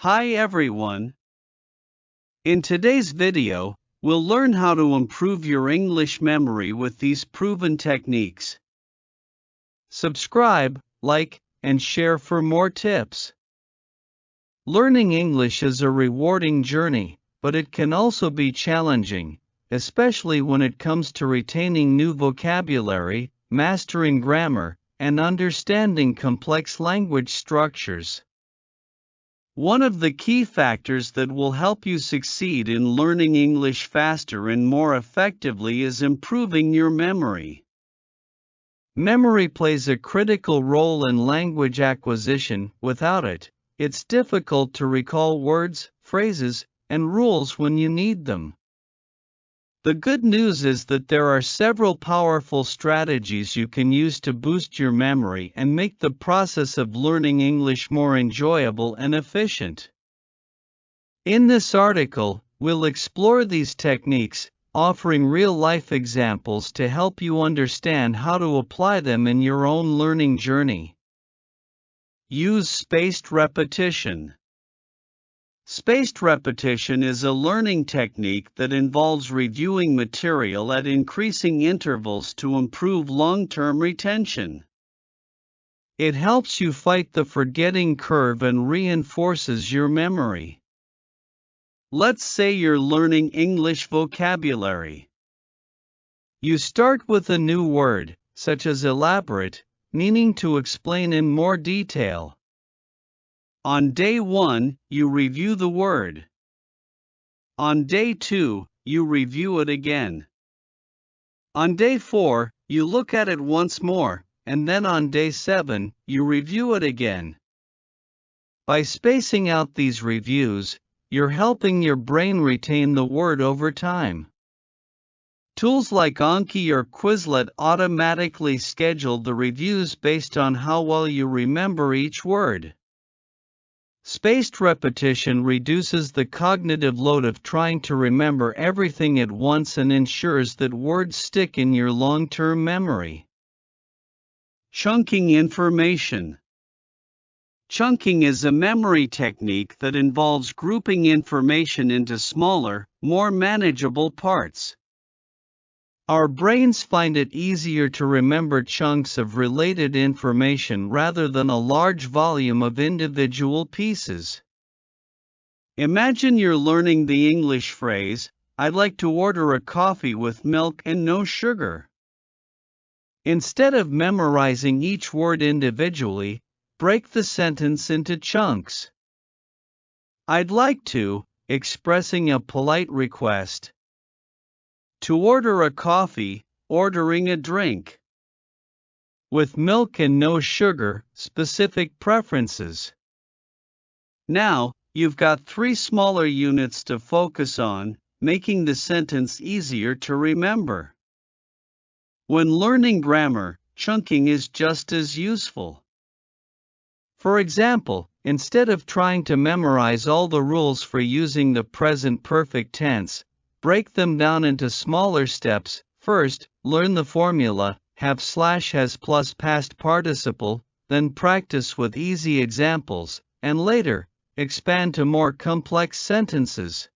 Hi everyone. In today's video, we'll learn how to improve your English memory with these proven techniques. Subscribe, like, and share for more tips. Learning English is a rewarding journey, but it can also be challenging, especially when it comes to retaining new vocabulary, mastering grammar, and understanding complex language structures. One of the key factors that will help you succeed in learning English faster and more effectively is improving your memory. Memory plays a critical role in language acquisition. Without it, it's difficult to recall words, phrases, and rules when you need them. The good news is that there are several powerful strategies you can use to boost your memory and make the process of learning English more enjoyable and efficient. In this article, we'll explore these techniques, offering real-life examples to help you understand how to apply them in your own learning journey. Use spaced repetition. Spaced repetition is a learning technique that involves reviewing material at increasing intervals to improve long-term retention. It helps you fight the forgetting curve and reinforces your memory. Let's say you're learning English vocabulary. You start with a new word, such as elaborate, meaning to explain in more detail. On day 1, you review the word. On day 2, you review it again. On day 4, you look at it once more, and then on day 7, you review it again. By spacing out these reviews, you're helping your brain retain the word over time. Tools like Anki or Quizlet automatically schedule the reviews based on how well you remember each word. Spaced repetition reduces the cognitive load of trying to remember everything at once and ensures that words stick in your long-term memory. Chunking information. Chunking is a memory technique that involves grouping information into smaller, more manageable parts. Our brains find it easier to remember chunks of related information rather than a large volume of individual pieces. Imagine you're learning the English phrase, "I'd like to order a coffee with milk and no sugar." Instead of memorizing each word individually, break the sentence into chunks. I'd like to, expressing a polite request. To order a coffee, ordering a drink. With milk and no sugar, specific preferences. Now, you've got 3 smaller units to focus on, making the sentence easier to remember. When learning grammar, chunking is just as useful. For example, instead of trying to memorize all the rules for using the present perfect tense, break them down into smaller steps. First, learn the formula, have/has plus past participle, then practice with easy examples, and later, expand to more complex sentences.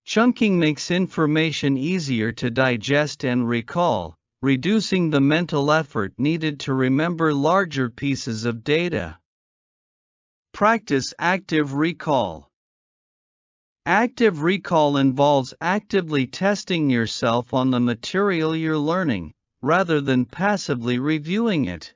Chunking makes information easier to digest and recall, reducing the mental effort needed to remember larger pieces of data. Practice active recall. Active recall involves actively testing yourself on the material you're learning, rather than passively reviewing it.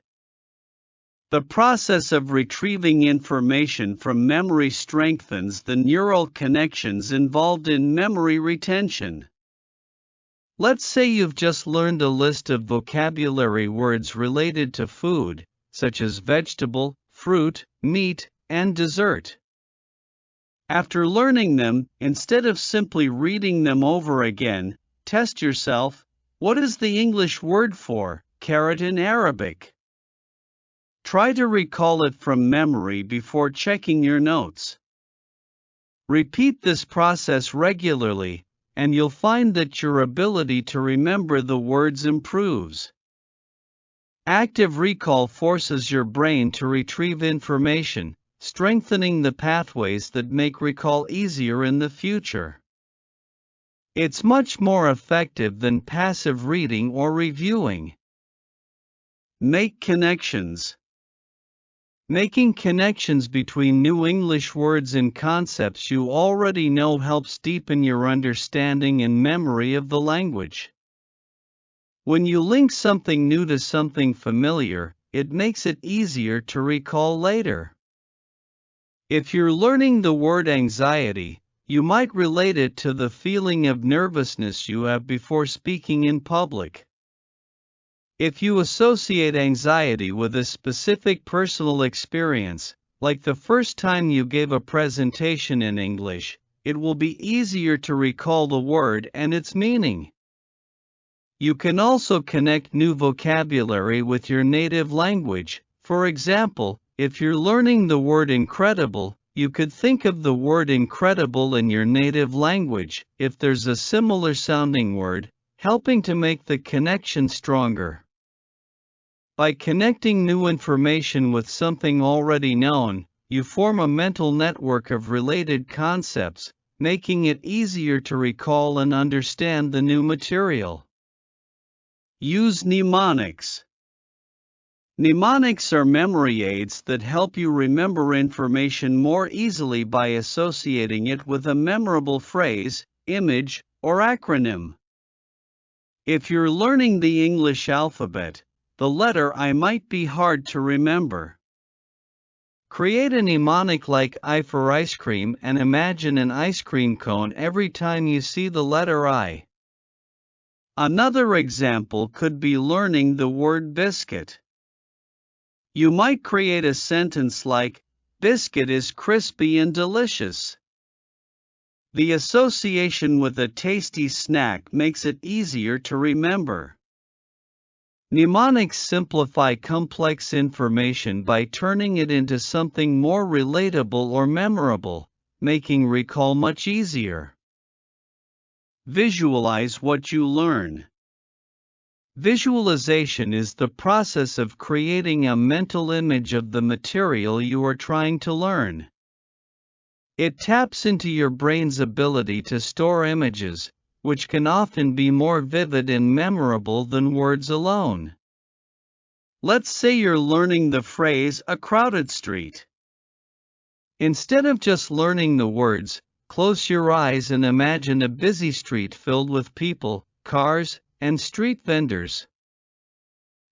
The process of retrieving information from memory strengthens the neural connections involved in memory retention. Let's say you've just learned a list of vocabulary words related to food, such as vegetable, fruit, meat, and dessert. After learning them, instead of simply reading them over again, test yourself. What is the English word for carrot in Arabic? Try to recall it from memory before checking your notes. Repeat this process regularly, and you'll find that your ability to remember the words improves. Active recall forces your brain to retrieve information, strengthening the pathways that make recall easier in the future. It's much more effective than passive reading or reviewing. Make connections. Making connections between new English words and concepts you already know helps deepen your understanding and memory of the language. When you link something new to something familiar, it makes it easier to recall later. If you're learning the word anxiety, you might relate it to the feeling of nervousness you have before speaking in public. If you associate anxiety with a specific personal experience, like the first time you gave a presentation in English, it will be easier to recall the word and its meaning. You can also connect new vocabulary with your native language. For example, if you're learning the word incredible, you could think of the word incredible in your native language, if there's a similar sounding word, helping to make the connection stronger. By connecting new information with something already known, you form a mental network of related concepts, making it easier to recall and understand the new material. Use mnemonics. Mnemonics are memory aids that help you remember information more easily by associating it with a memorable phrase, image, or acronym. If you're learning the English alphabet, the letter I might be hard to remember. Create a mnemonic like I for ice cream and imagine an ice cream cone every time you see the letter I. Another example could be learning the word biscuit. You might create a sentence like, biscuit is crispy and delicious. The association with a tasty snack makes it easier to remember. Mnemonics simplify complex information by turning it into something more relatable or memorable, making recall much easier. Visualize what you learn. Visualization is the process of creating a mental image of the material you are trying to learn. It taps into your brain's ability to store images, which can often be more vivid and memorable than words alone. Let's say you're learning the phrase, a crowded street. Instead of just learning the words, close your eyes and imagine a busy street filled with people, cars, and street vendors.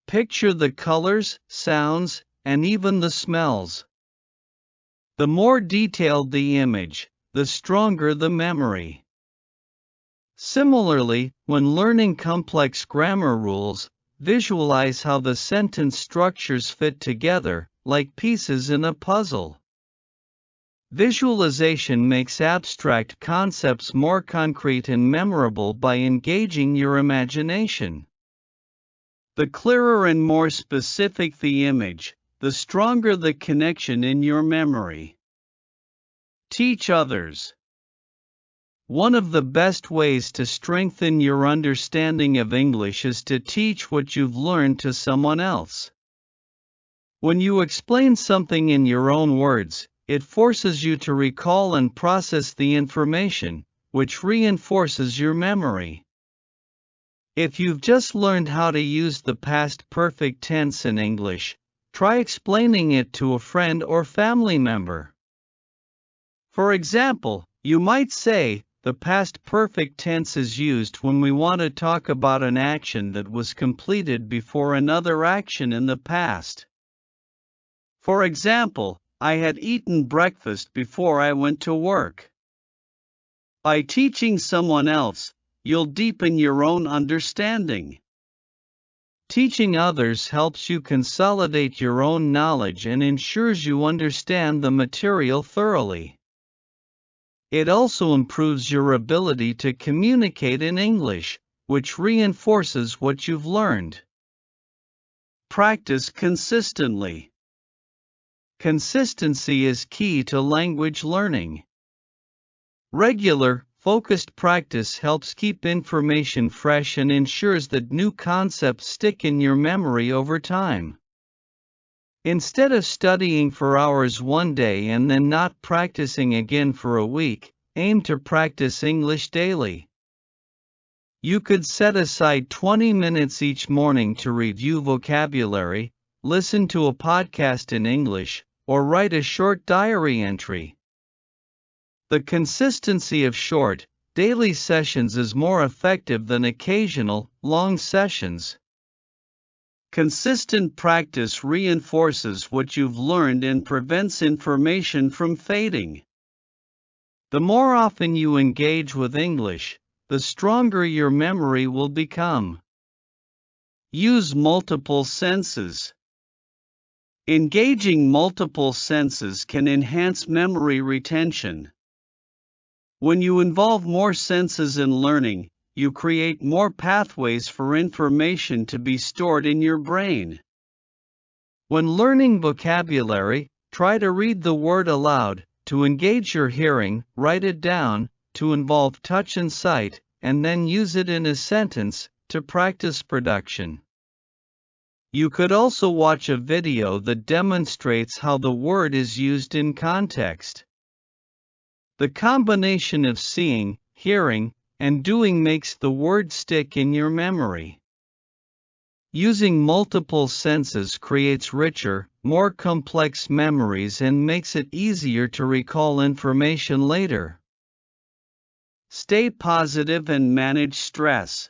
Picture the colors, sounds, and even the smells. The more detailed the image, the stronger the memory. Similarly, when learning complex grammar rules, visualize how the sentence structures fit together, like pieces in a puzzle. Visualization makes abstract concepts more concrete and memorable by engaging your imagination. The clearer and more specific the image, the stronger the connection in your memory. Teach others. One of the best ways to strengthen your understanding of English is to teach what you've learned to someone else. When you explain something in your own words, it forces you to recall and process the information, which reinforces your memory. If you've just learned how to use the past perfect tense in English, try explaining it to a friend or family member. For example, you might say, the past perfect tense is used when we want to talk about an action that was completed before another action in the past. For example, I had eaten breakfast before I went to work. By teaching someone else, you'll deepen your own understanding. Teaching others helps you consolidate your own knowledge and ensures you understand the material thoroughly. It also improves your ability to communicate in English, which reinforces what you've learned. Practice consistently. Consistency is key to language learning. Regular, focused practice helps keep information fresh and ensures that new concepts stick in your memory over time. Instead of studying for hours one day and then not practicing again for a week, aim to practice English daily. You could set aside 20 minutes each morning to review vocabulary, listen to a podcast in English, or write a short diary entry. The consistency of short, daily sessions is more effective than occasional, long sessions. Consistent practice reinforces what you've learned and prevents information from fading. The more often you engage with English, the stronger your memory will become. Use multiple senses. Engaging multiple senses can enhance memory retention. When you involve more senses in learning, you create more pathways for information to be stored in your brain. When learning vocabulary, try to read the word aloud. To engage your hearing, write it down. To involve touch and sight, and then use it in a sentence, to practice production. You could also watch a video that demonstrates how the word is used in context. The combination of seeing, hearing, and doing makes the word stick in your memory. Using multiple senses creates richer, more complex memories and makes it easier to recall information later. Stay positive and manage stress.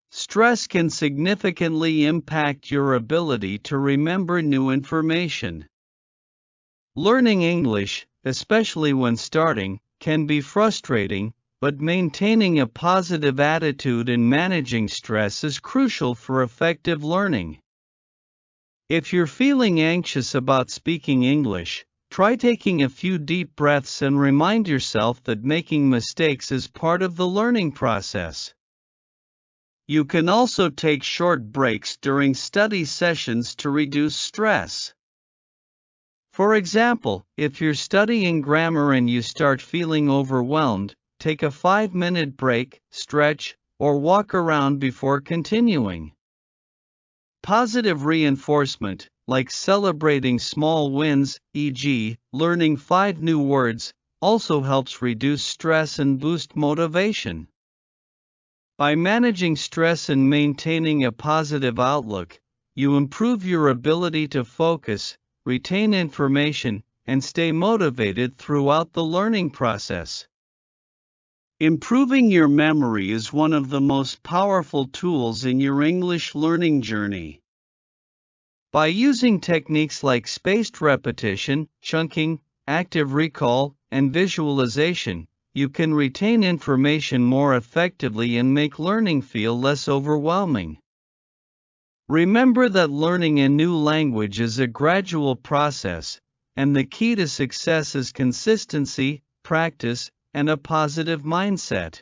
Stress can significantly impact your ability to remember new information. Learning English, especially when starting, can be frustrating, but maintaining a positive attitude and managing stress is crucial for effective learning. If you're feeling anxious about speaking English, try taking a few deep breaths and remind yourself that making mistakes is part of the learning process. You can also take short breaks during study sessions to reduce stress. For example, if you're studying grammar and you start feeling overwhelmed, take a 5-minute break, stretch, or walk around before continuing. Positive reinforcement, like celebrating small wins, e.g., learning 5 new words, also helps reduce stress and boost motivation. By managing stress and maintaining a positive outlook, you improve your ability to focus, retain information, and stay motivated throughout the learning process. Improving your memory is one of the most powerful tools in your English learning journey. By using techniques like spaced repetition, chunking, active recall, and visualization, you can retain information more effectively and make learning feel less overwhelming. Remember that learning a new language is a gradual process, and the key to success is consistency, practice, and a positive mindset.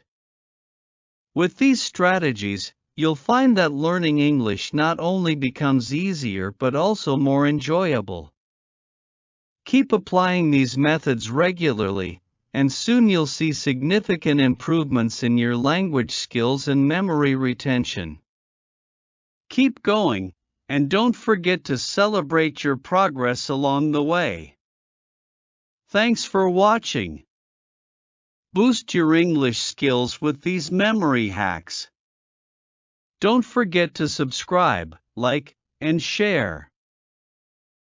With these strategies, you'll find that learning English not only becomes easier but also more enjoyable. Keep applying these methods regularly, and soon you'll see significant improvements in your language skills and memory retention. Keep going, and don't forget to celebrate your progress along the way. Thanks for watching. Boost your English skills with these memory hacks. Don't forget to subscribe, like, and share.